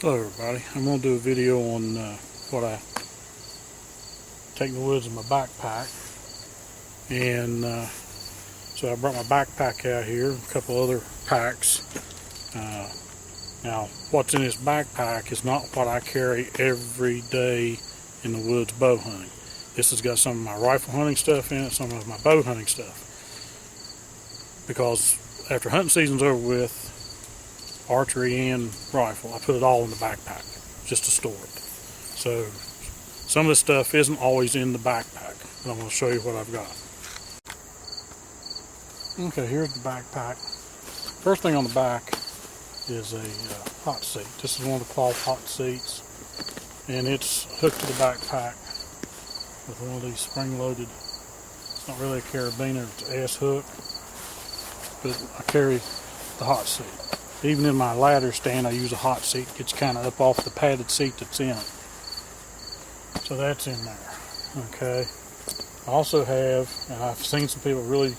Hello everybody, I'm going to do a video on what I take in the woods in my backpack. And so I brought my backpack out here, a couple other packs. Now what's in this backpack is not what I carry every day in the woods bow hunting. This has got some of my rifle hunting stuff in it, some of my bow hunting stuff. Because after hunting season's over with, archery and rifle, I put it all in the backpack just to store it. So some of this stuff isn't always in the backpack, but I'm going to show you what I've got. Okay, here's the backpack. First thing on the back is a hot seat. This is one of the cloth hot seats, and it's hooked to the backpack with one of these spring-loaded, it's not really a carabiner, it's an S-hook, but I carry the hot seat. Even in my ladder stand, I use a hot seat. It gets kind of up off the padded seat that's in it. So that's in there. Okay. I also have, and I've seen some people really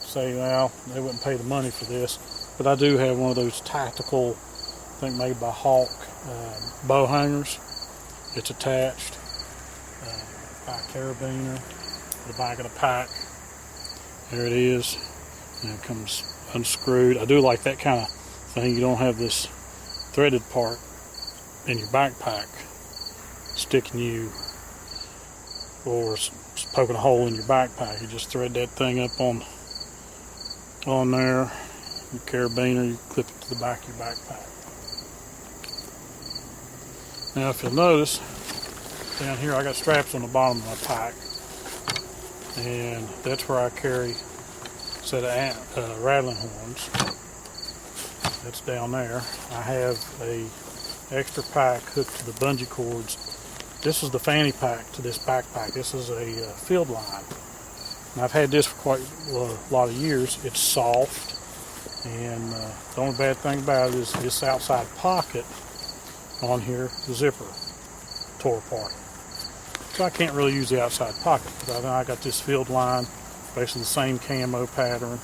say, well, they wouldn't pay the money for this, but I do have one of those tactical, I think made by Hawk, bow hangers. It's attached by a carabiner to the back of the pack. There it is. And it comes unscrewed. I do like that kind of thing. You don't have this threaded part in your backpack sticking you or poking a hole in your backpack. You just thread that thing up on there, your carabiner, you clip it to the back of your backpack. Now if you'll notice, down here I got straps on the bottom of my pack, and that's where I carry set of rattling horns. That's down there. I have a extra pack hooked to the bungee cords. This is the fanny pack to this backpack. This is a field line. And I've had this for quite a lot of years. It's soft, and the only bad thing about it is this outside pocket on here, the zipper tore apart. So I can't really use the outside pocket, but I got this field line, basically the same camo pattern,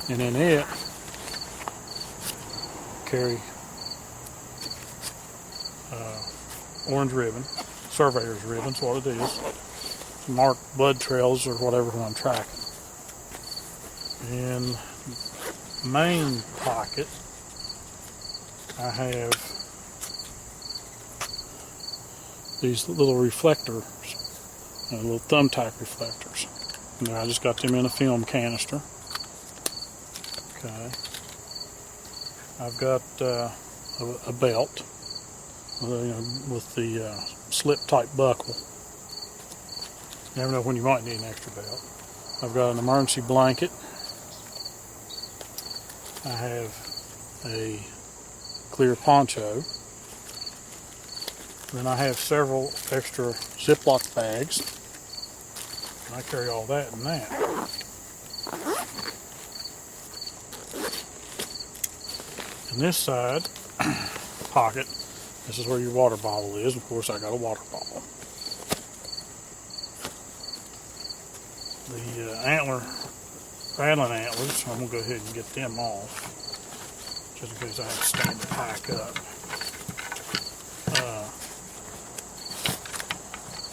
and in it carry orange ribbon, surveyor's ribbon's what it is, to mark blood trails or whatever when I'm tracking. In the main pocket I have these little reflectors, little thumbtack reflectors. And I just got them in a film canister. Okay. I've got a belt with the slip type buckle. You never know when you might need an extra belt. I've got an emergency blanket. I have a clear poncho. Then I have several extra Ziploc bags. And I carry all that in that. In this side pocket, this is where your water bottle is. Of course, I got a water bottle. The rattling antlers, I'm going to go ahead and get them off, just in case I have to stand the pack up.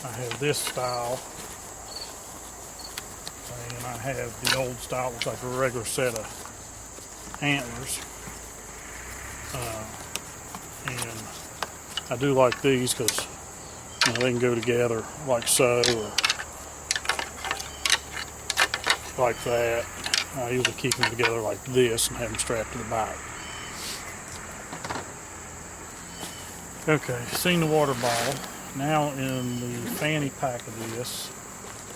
I have this style, and I have the old style, looks like a regular set of antlers. And I do like these because they can go together like so, or like that. I usually keep them together like this and have them strapped to the back. Okay, seen the water bottle. Now in the fanny pack of this,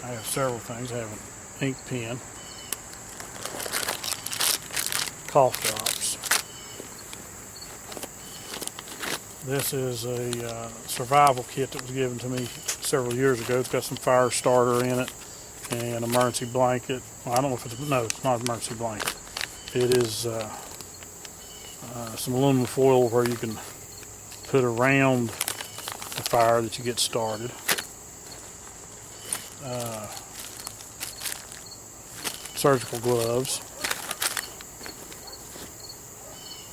I have several things. I have an ink pen, cough drops. This is a survival kit that was given to me several years ago. It's got some fire starter in it and an emergency blanket. Well, I don't know if it's not an emergency blanket. It is some aluminum foil where you can put around the fire that you get started. Surgical gloves,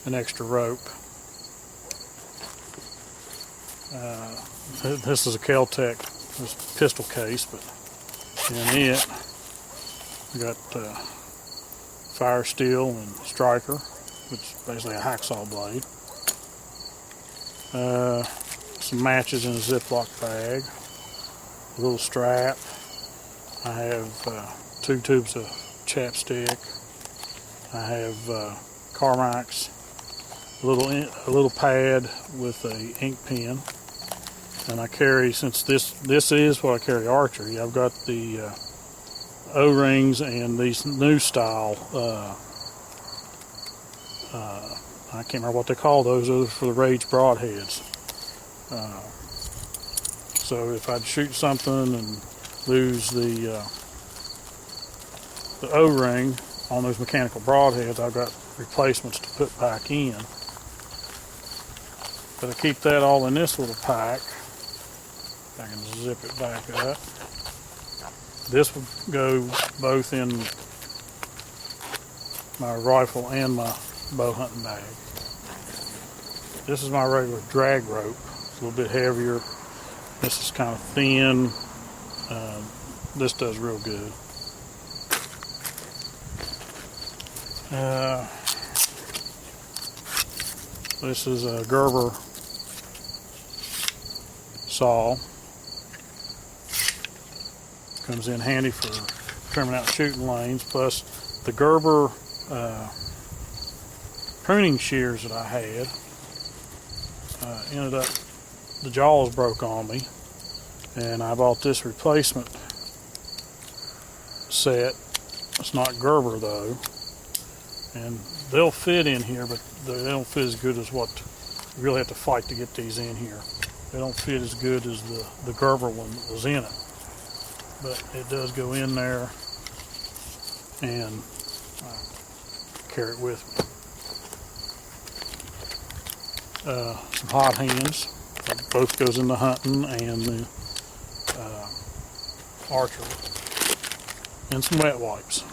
an extra rope, This is a Kel-Tec pistol case, but in it we got fire steel and striker, which is basically a hacksaw blade. Some matches in a Ziploc bag, a little strap. I have 2 tubes of chapstick. I have Carmex, a little pad with a ink pen, and I carry, since this is what I carry archery, I've got the O-rings and these new style. I can't remember what they call those. Those are for the Rage broadheads. So if I'd shoot something and lose the O-ring on those mechanical broadheads, I've got replacements to put back in. But I keep that all in this little pack. I can zip it back up. This will go both in my rifle and my bow hunting bag. This is my regular drag rope. It's a little bit heavier. This is kind of thin. This does real good. This is a Gerber saw. Comes in handy for trimming out shooting lanes. Plus the Gerber pruning shears that I had ended up, the jaws broke on me, and I bought this replacement set. It's not Gerber though, and they'll fit in here, but they don't fit as good as what you really have to fight to get these in here. They don't fit as good as the Gerber one that was in it, but it does go in there, and I carry it with me. Some hot hands. That both goes into hunting and the archery. And some wet wipes.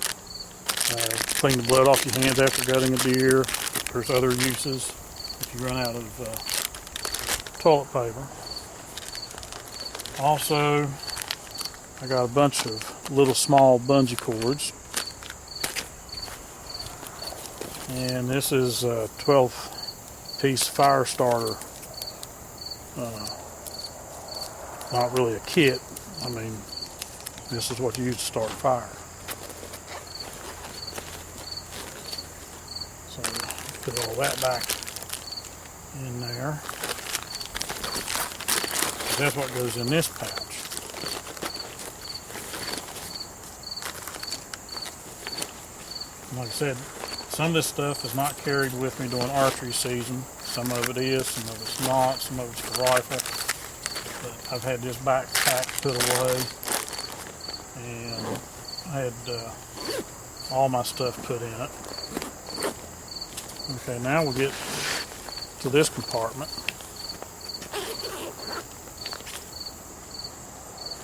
Clean the blood off your hands after gutting a deer. There's other uses if you run out of toilet paper. Also, I got a bunch of little small bungee cords. And this is a 12-piece fire starter. Not really a kit. I mean, this is what you use to start a fire. So put all that back in there. That's what goes in this pouch. Like I said, some of this stuff is not carried with me during archery season. Some of it is, some of it's not, some of it's for rifle. But I've had this backpack put away, and I had all my stuff put in it. Okay, now we'll get to this compartment.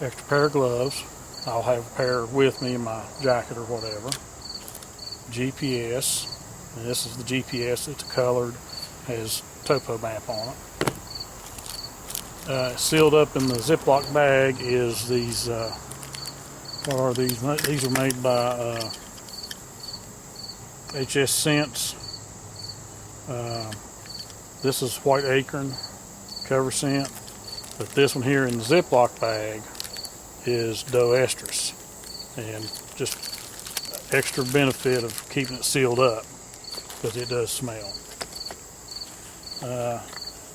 Extra pair of gloves. I'll have a pair with me in my jacket or whatever. GPS. And this is the GPS. It's colored, has topo map on it. Sealed up in the Ziploc bag is these. What are these? These are made by HS Scents. This is White Acorn cover scent, but this one here in the Ziploc bag is Doe Estrus, and just extra benefit of keeping it sealed up because it does smell.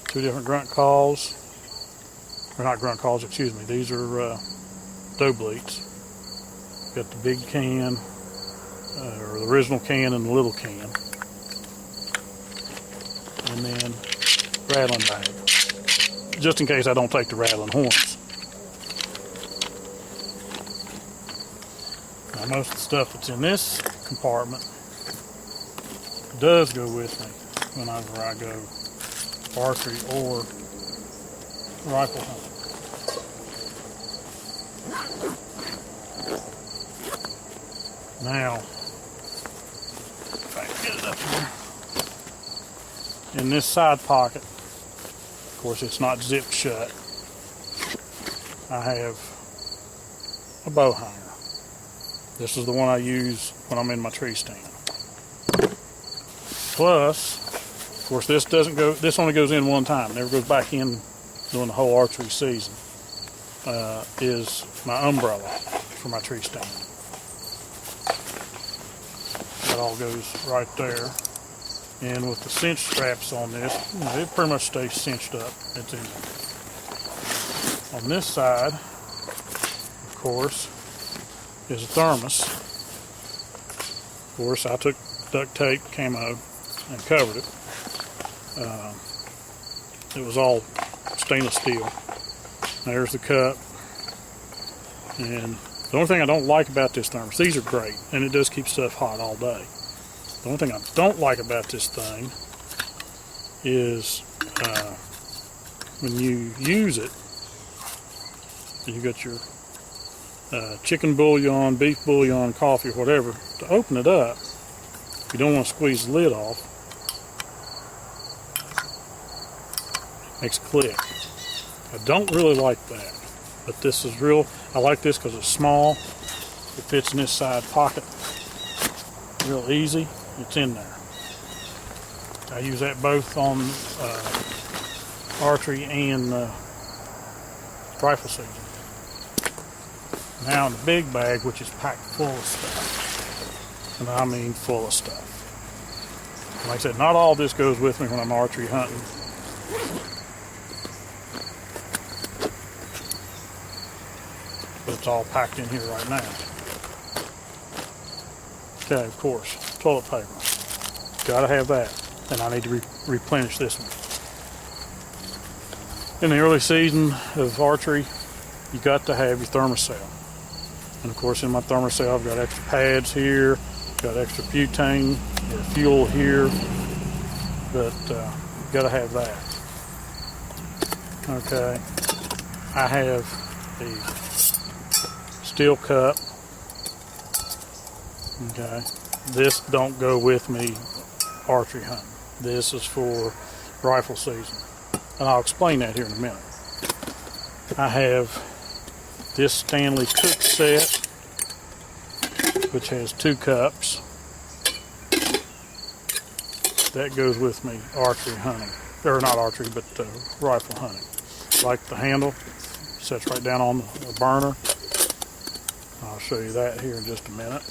2 different grunt calls, or not grunt calls, excuse me. These are doe bleats. Got the big can, or the original can, and the little can, and then rattling bag, just in case I don't take the rattling horns. Now, most of the stuff that's in this compartment does go with me whenever I go archery or rifle hunting. Now, if I can get it up here, in this side pocket, Of course, it's not zipped shut. I have a bow hanger. This is the one I use when I'm in my tree stand. Plus, of course, this doesn't go. This only goes in one time. Never goes back in during the whole archery season. Is my umbrella for my tree stand. That all goes right there. And with the cinch straps on this, it pretty much stays cinched up. It's in there. On this side, of course, is a thermos. Of course, I took duct tape, camo, and covered it. It was all stainless steel. There's the cup. And the only thing I don't like about this thermos, these are great, and it does keep stuff hot all day. The only thing I don't like about this thing is when you use it, you got your chicken bouillon, beef bouillon, coffee, or whatever. To open it up, you don't want to squeeze the lid off. It makes a click. I don't really like that, but this is real. I like this because it's small. It fits in this side pocket real easy. It's in there. I use that both on archery and rifle season. Now in the big bag, which is packed full of stuff, and I mean full of stuff. Like I said, not all this goes with me when I'm archery hunting. But it's all packed in here right now. Okay, of course, toilet paper. Gotta have that. And I need to replenish this one. In the early season of archery, you got to have your thermocell. And of course, in my thermocell, I've got extra pads here, got extra butane or fuel here, but you gotta have that. Okay, I have a steel cup. Okay, this don't go with me archery hunting. This is for rifle season, and I'll explain that here in a minute. I have this Stanley Cook set, which has 2 cups. That goes with me archery hunting, or not archery, but rifle hunting. Like the handle, sets right down on the burner. I'll show you that here in just a minute.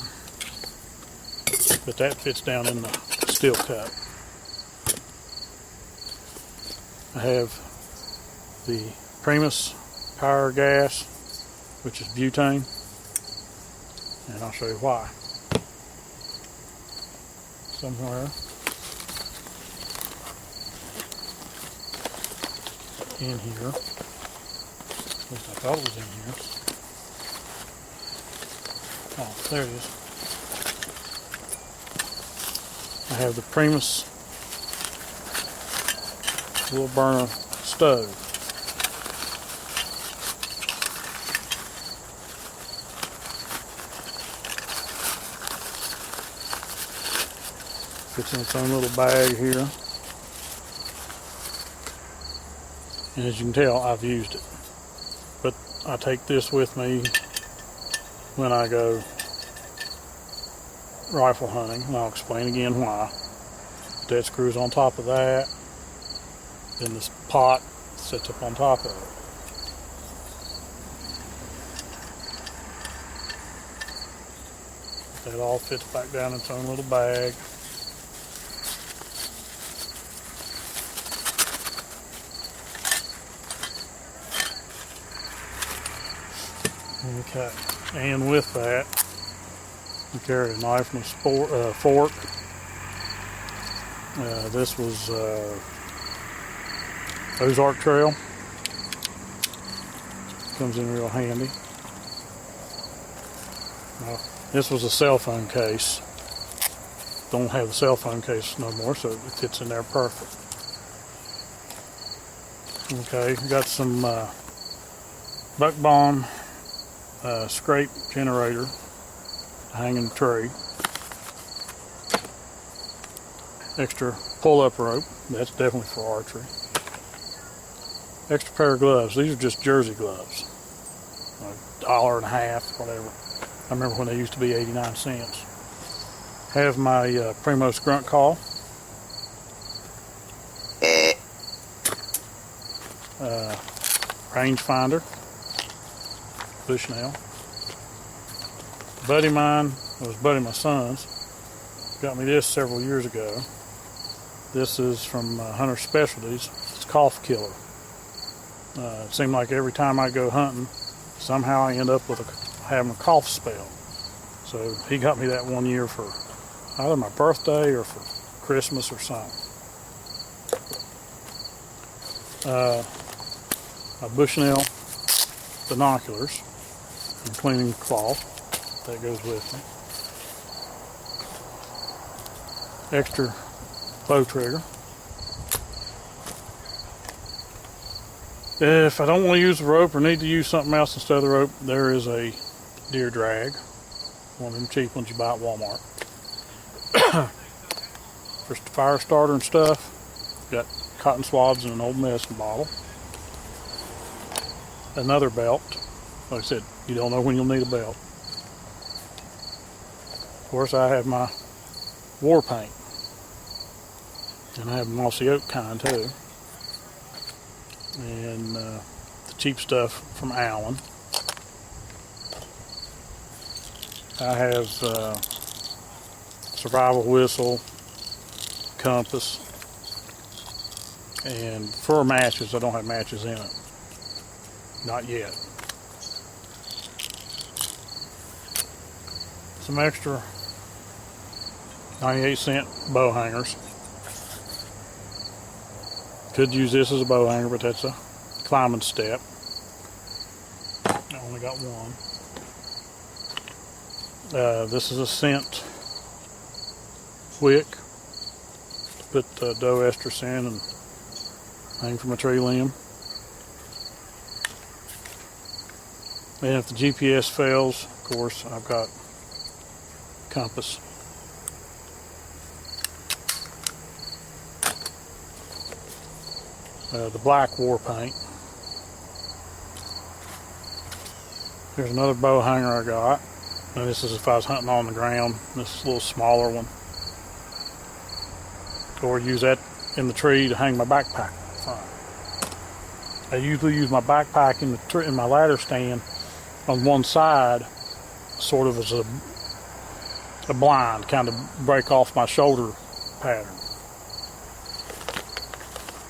But that fits down in the steel cup. I have the Primus Power Gas, which is butane, and I'll show you why. Somewhere in here, at least I thought it was in here. Oh, there it is. I have the Primus little burner stove. Fits in its own little bag here. And as you can tell, I've used it. But I take this with me when I go rifle hunting, and I'll explain again why. That screws on top of that. Then this pot sits up on top of it. That all fits back down in its own little bag. Okay, and with that, you carry a knife and a fork. This was Ozark Trail. Comes in real handy. Now, this was a cell phone case. Don't have the cell phone case no more, so it fits in there perfect. Okay, got some Buck Bomb scrape generator to hang in the tree. Extra pull-up rope. That's definitely for archery. Extra pair of gloves. These are just jersey gloves. $1.50, whatever. I remember when they used to be 89 cents. Have my Primos grunt call. Rangefinder. Bushnell. Buddy mine, was buddy my son's, got me this several years ago. This is from Hunter Specialties. It's cough killer. It seemed like every time I go hunting, somehow I end up with having a cough spell. So he got me that one year for either my birthday or for Christmas or something. My Bushnell binoculars and cleaning cloth that goes with them. Extra bow trigger. If I don't want to use the rope or need to use something else instead of the rope, there is a deer drag. One of them cheap ones you buy at Walmart. For fire starter and stuff, got cotton swabs in an old medicine bottle. Another belt. Like I said, you don't know when you'll need a belt. Of course, I have my war paint. And I have mossy oak kind too. And the cheap stuff from Allen. I have survival whistle, compass, and for matches. I don't have matches in it. Not yet. Some extra 98-cent bow hangers. Could use this as a bow hanger, but that's a climbing step. I only got one. This is a scent wick to put doe estrus in and hang from a tree limb. And if the GPS fails, of course, I've got compass. The black war paint. Here's another bow hanger I got. Now this is if I was hunting on the ground. This is a little smaller one. Or use that in the tree to hang my backpack from. I usually use my backpack in my ladder stand on one side, sort of as a blind, kind of break off my shoulder pattern.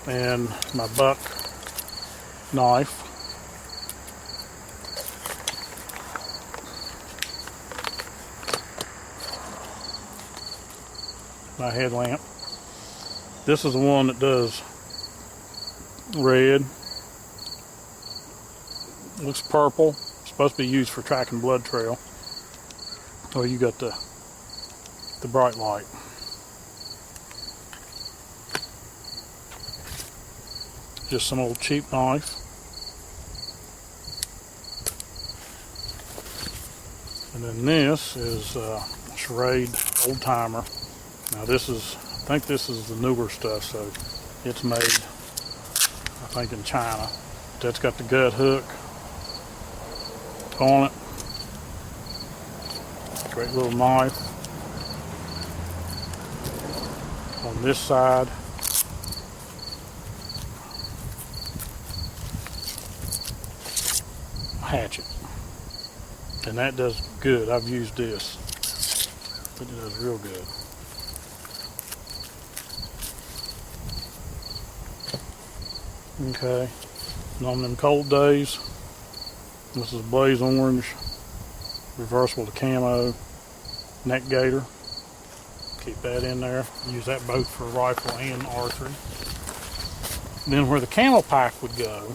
And my buck knife. My headlamp. This is the one that does red. Looks purple. It's supposed to be used for tracking blood trail. Oh, you got the bright light. Just some old cheap knife. And then this is Schrade Old Timer. Now this is, I think this is the newer stuff, so it's made, I think, in China. That's got the gut hook on it. Great little knife. On this side, hatchet, and that does good. I've used this, but it does real good. Okay, and on them cold days, this is Blaze Orange, reversible to camo neck gaiter. Keep that in there. Use that both for rifle and archery. Then where the camel pack would go,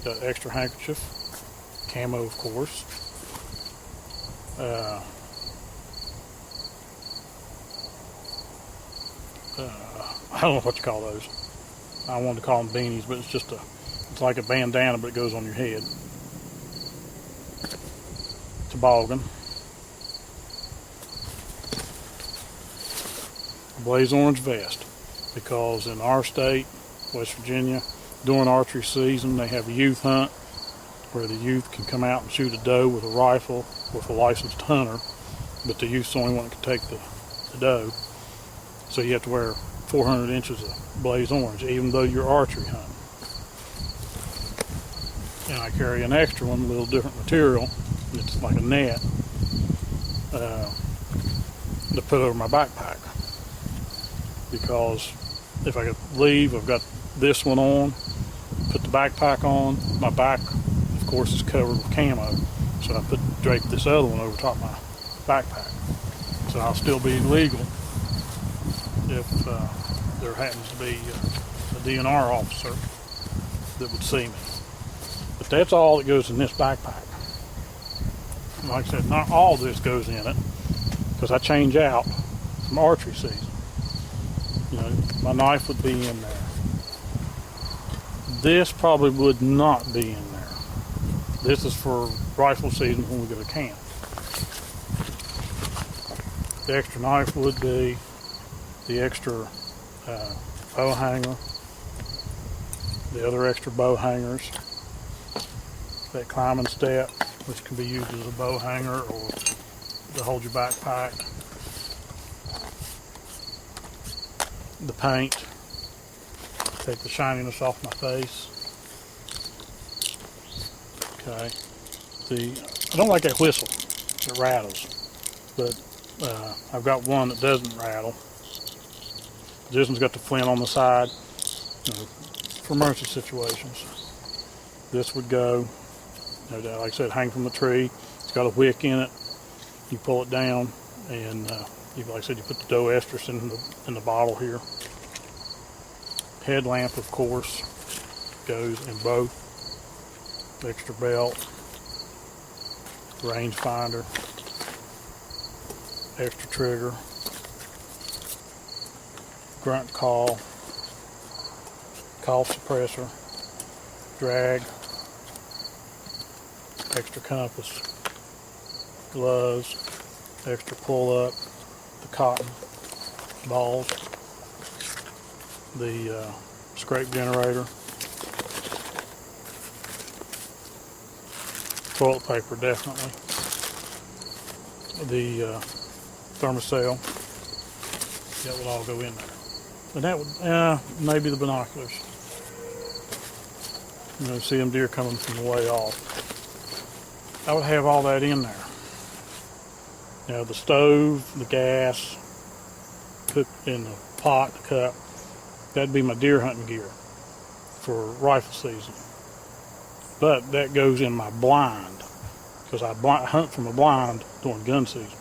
got extra handkerchief, camo of course. I don't know what you call those. I wanted to call them beanies, but it's like a bandana, but it goes on your head. Toboggan. Blaze Orange vest, because in our state, West Virginia, during archery season, they have a youth hunt where the youth can come out and shoot a doe with a rifle with a licensed hunter, but the youth's the only one that can take the doe. So you have to wear 400 inches of blaze orange, even though you're archery hunting. And I carry an extra one, a little different material. It's like a net to put over my backpack. Because if I could leave, I've got this one on, put the backpack on. My back, of course, is covered with camo. So I drape this other one over top my backpack. So I'll still be legal if there happens to be a DNR officer that would see me. But that's all that goes in this backpack. Like I said, not all this goes in it, because I change out from archery season. You know, my knife would be in there. This probably would not be in there. This is for rifle season when we go to camp. The extra knife would be, the extra bow hanger, the other extra bow hangers, that climbing step, which can be used as a bow hanger or to hold your backpack, the paint, take the shininess off my face. Okay, I don't like that whistle, it rattles, but I've got one that doesn't rattle. This one's got the flint on the side, you know, for emergency situations. This would go, you know, like I said, hang from the tree. It's got a wick in it. You pull it down, and like I said, you put the doe estrus in the bottle here. Headlamp, of course, goes in both. Extra belt, range finder, extra trigger, grunt call suppressor, drag, extra compass, gloves, extra pull up, the cotton balls, the scrape generator, toilet paper definitely, the thermocell, that would all go in there. And that would, maybe the binoculars. You know, see them deer coming from the way off. I would have all that in there. You know, the stove, the gas, cook in the pot, the cup, that'd be my deer hunting gear for rifle season. But that goes in my blind, because I hunt from a blind during gun season.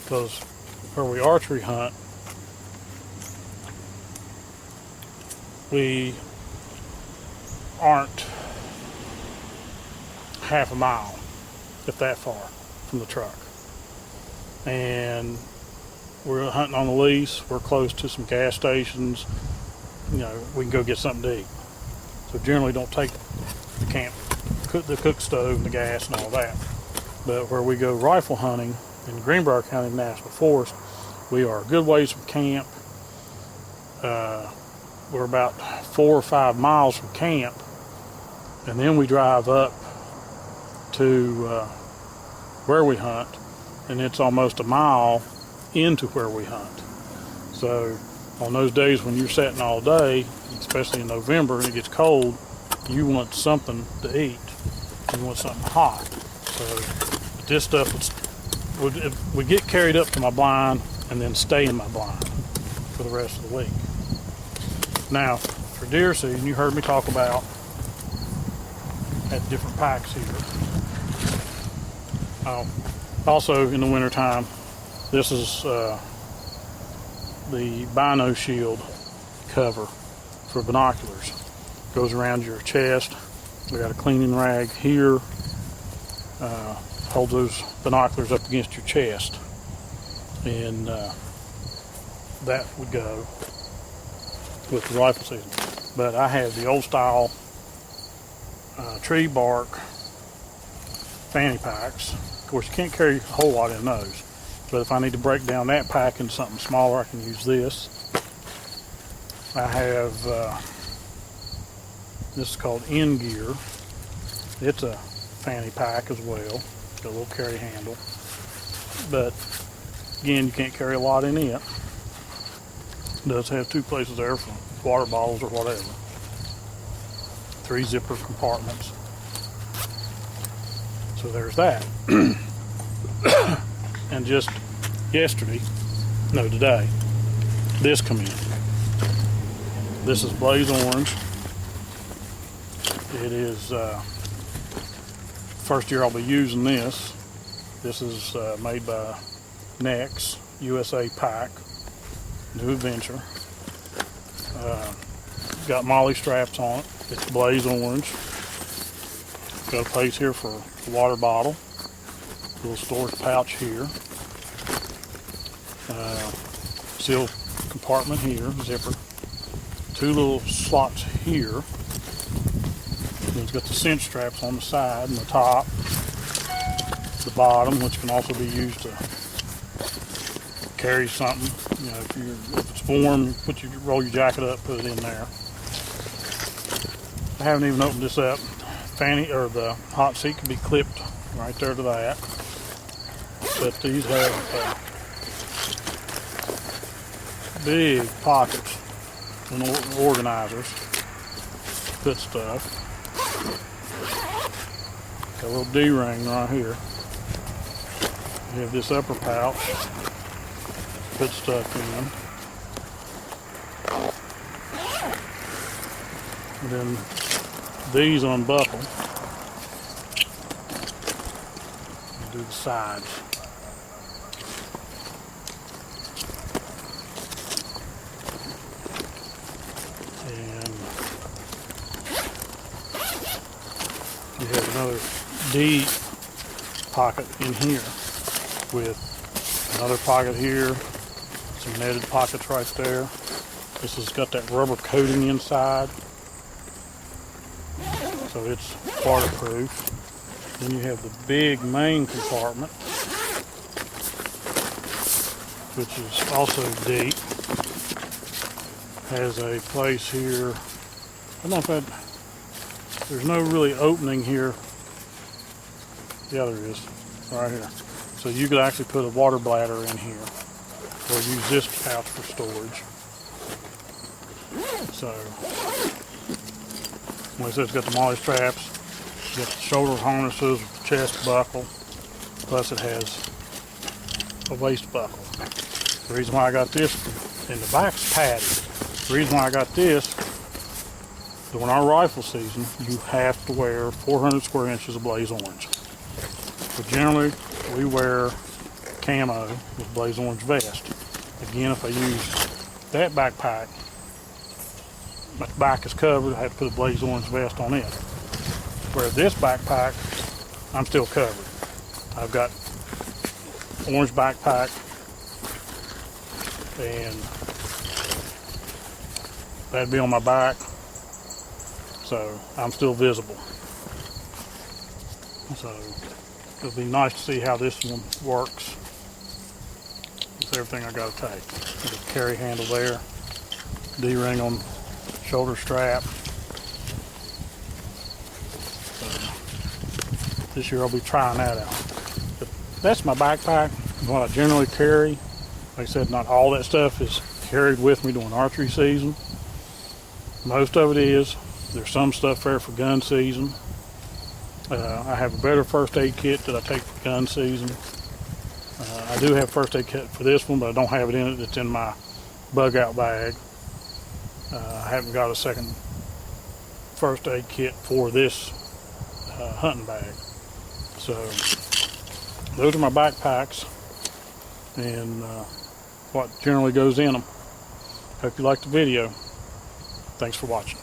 Because where we archery hunt, we aren't half a mile, if that far, from the truck. And we're hunting on the lease, we're close to some gas stations, you know, we can go get something to eat. So generally don't take the camp, the cook stove and the gas and all that. But where we go rifle hunting in Greenbrier County National Forest, we are a good ways from camp. We're about 4 or 5 miles from camp, and then we drive up to where we hunt, and it's almost a mile into where we hunt. So on those days when you're sitting all day, especially in November and it gets cold, you want something to eat. You want something hot. So this stuff would get carried up to my blind and then stay in my blind for the rest of the week. Now, for deer season, you heard me talk about at different packs here. Also, in the wintertime, this is the Bino Shield cover for binoculars. Goes around your chest. We got a cleaning rag here. Hold those binoculars up against your chest, and that would go with the rifle season. But I have the old style tree bark fanny packs. Of course, you can't carry a whole lot in those. But if I need to break down that pack into something smaller, I can use this. I have, this is called N Gear. It's a fanny pack as well. Got a little carry handle. But again, you can't carry a lot in it. It does have 2 places there for water bottles or whatever. 3 zipper compartments. So there's that. And just yesterday, no, today, this come in. This is Blaze Orange. It is first year I'll be using this. This is made by Nex USA Pack, New Adventure. Got MOLLE straps on it. It's Blaze Orange. Got a place here for a water bottle. Little storage pouch here. Seal compartment here, zipper. 2 little slots here. And it's got the cinch straps on the side and the top. The bottom, which can also be used to carry something. You know, if it's warm, roll your jacket up, put it in there. I haven't even opened this up. The hot seat can be clipped right there to that. But these have big pockets and organizers. Put stuff. Got a little D-ring right here. You have this upper pouch. Put stuff in. And then these unbuckle. And do the sides. And you have another D pocket in here with another pocket here, some netted pockets right there. This has got that rubber coating inside, so it's waterproof. Then you have the big main compartment, which is also deep. Has a place here. I don't know if there's no really opening here. Yeah, there is, right here. So you could actually put a water bladder in here, or use this pouch for storage. So, like I said, it's got the MOLLE straps, it's got the shoulder harnesses, chest buckle, plus it has a waist buckle. The reason why I got this, and the back's padded. The reason why I got this, during our rifle season, you have to wear 400 square inches of Blaze Orange. So generally, we wear camo with Blaze Orange vest. Again, if I use that backpack, my back is covered, I have to put a Blaze Orange vest on it. Where this backpack, I'm still covered. I've got orange backpack, and that'd be on my back, so I'm still visible. So it'll be nice to see how this one works. It's everything I gotta take. There's a carry handle there, D-ring on shoulder strap. So this year I'll be trying that out. But that's my backpack, what I generally carry. Like I said, not all that stuff is carried with me during archery season. Most of it is. There's some stuff there for gun season. I have a better first aid kit that I take for gun season. I do have first aid kit for this one, but I don't have it in it. It's in my bug out bag. I haven't got a second first aid kit for this hunting bag. So those are my backpacks and what generally goes in them. Hope you liked the video. Thanks for watching.